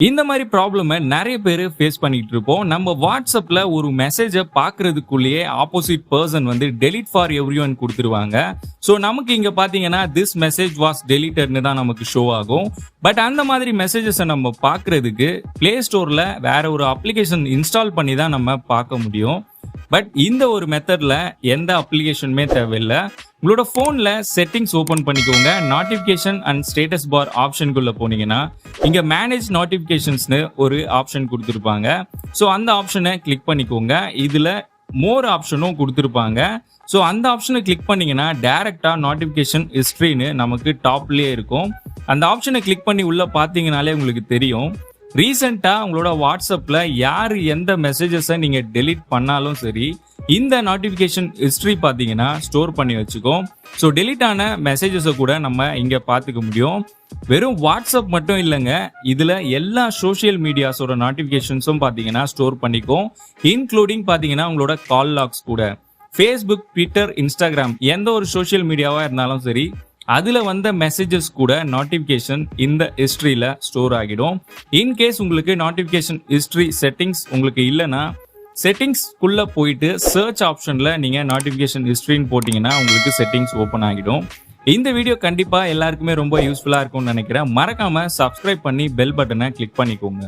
இந்த மாதிரி ப்ராப்ளம் நிறைய பேர் ஃபேஸ் பண்ணிட்டு இருப்போம். நம்ம வாட்ஸ்அப்ல ஒரு மெசேஜை பார்க்கறதுக்குள்ளேயே ஆப்போசிட் பர்சன் வந்து டெலிட் ஃபார் எவ்ரிஒன் கொடுத்துருவாங்க. ஸோ நமக்கு இங்க பாத்தீங்கன்னா திஸ் மெசேஜ் வாஸ் டெலிட்டட்னு தான் நமக்கு ஷோ ஆகும். பட் அந்த மாதிரி மெசேஜஸை நம்ம பார்க்கறதுக்கு பிளே ஸ்டோர்ல வேற ஒரு அப்ளிகேஷன் இன்ஸ்டால் பண்ணி தான் நம்ம பார்க்க முடியும். பட் இந்த ஒரு மெத்தட்ல எந்த அப்ளிகேஷனுமே தேவையில்லை. உங்களோட போன்ல செட்டிங்ஸ் ஓபன் பண்ணிக்கோங்க. நோட்டிபிகேஷன் அண்ட் ஸ்டேட்டஸ் பார் ஆப்ஷனுக்குள்ள போனீங்கன்னா இங்க மேனேஜ் நோட்டிபிகேஷன்ஸ்னு ஒரு ஆப்ஷன் கொடுத்துருப்பாங்க. ஸோ அந்த ஆப்ஷனை கிளிக் பண்ணிக்கோங்க. இதுல மோர் ஆப்ஷனும் கொடுத்துருப்பாங்க. ஸோ அந்த ஆப்ஷனை கிளிக் பண்ணீங்கன்னா டைரக்டா நோட்டிபிகேஷன் ஹிஸ்டரின்னு நமக்கு டாப்லயே இருக்கும். அந்த ஆப்ஷனை கிளிக் பண்ணி உள்ள பாத்தீங்கன்னாலே உங்களுக்கு தெரியும். ரீசெண்டா உங்களோட வாட்ஸ்அப்ல யாரு எந்த மெசேஜஸை நீங்க டெலிட் பண்ணாலும் சரி, இந்த நோட்டிபிகேஷன் ஹிஸ்டரி பாத்தீங்கன்னா ஸ்டோர் பண்ணி வச்சுக்கோம். ஸோ டெலிட் ஆன மெசேஜஸை கூட நம்ம இங்க பாத்துக்க முடியும். வெறும் வாட்ஸ்அப் மட்டும் இல்லைங்க, இதுல எல்லா சோசியல் மீடியாஸோட நோட்டிபிகேஷன்ஸும் பாத்தீங்கன்னா ஸ்டோர் பண்ணிக்கும். இன்க்ளூடிங் பாத்தீங்கன்னா உங்களோட கால் லாக்ஸ் கூட. ஃபேஸ்புக், ட்விட்டர், இன்ஸ்டாகிராம் எந்த ஒரு சோசியல் மீடியாவா இருந்தாலும் சரி, அதுல வந்த மெசேஜஸ் கூட நோட்டிபிகேஷன் இந்த ஹிஸ்டரியில ஸ்டோர் ஆகிடும். இன்கேஸ் உங்களுக்கு நோட்டிபிகேஷன் ஹிஸ்டரி செட்டிங்ஸ் உங்களுக்கு இல்லைன்னா செட்டிங்ஸ் குள்ள போயிட்டு சர்ச் ஆப்ஷன்ல நீங்க நோட்டிபிகேஷன் ஹிஸ்டரின்னு போட்டீங்கன்னா உங்களுக்கு செட்டிங்ஸ் ஓபன் ஆகிடும். இந்த வீடியோ கண்டிப்பா எல்லாருக்குமே ரொம்ப யூஸ்ஃபுல்லா இருக்கும்னு நினைக்கிறேன். மறக்காம சப்ஸ்கிரைப் பண்ணி பெல் பட்டனை கிளிக் பண்ணிக்கோங்க.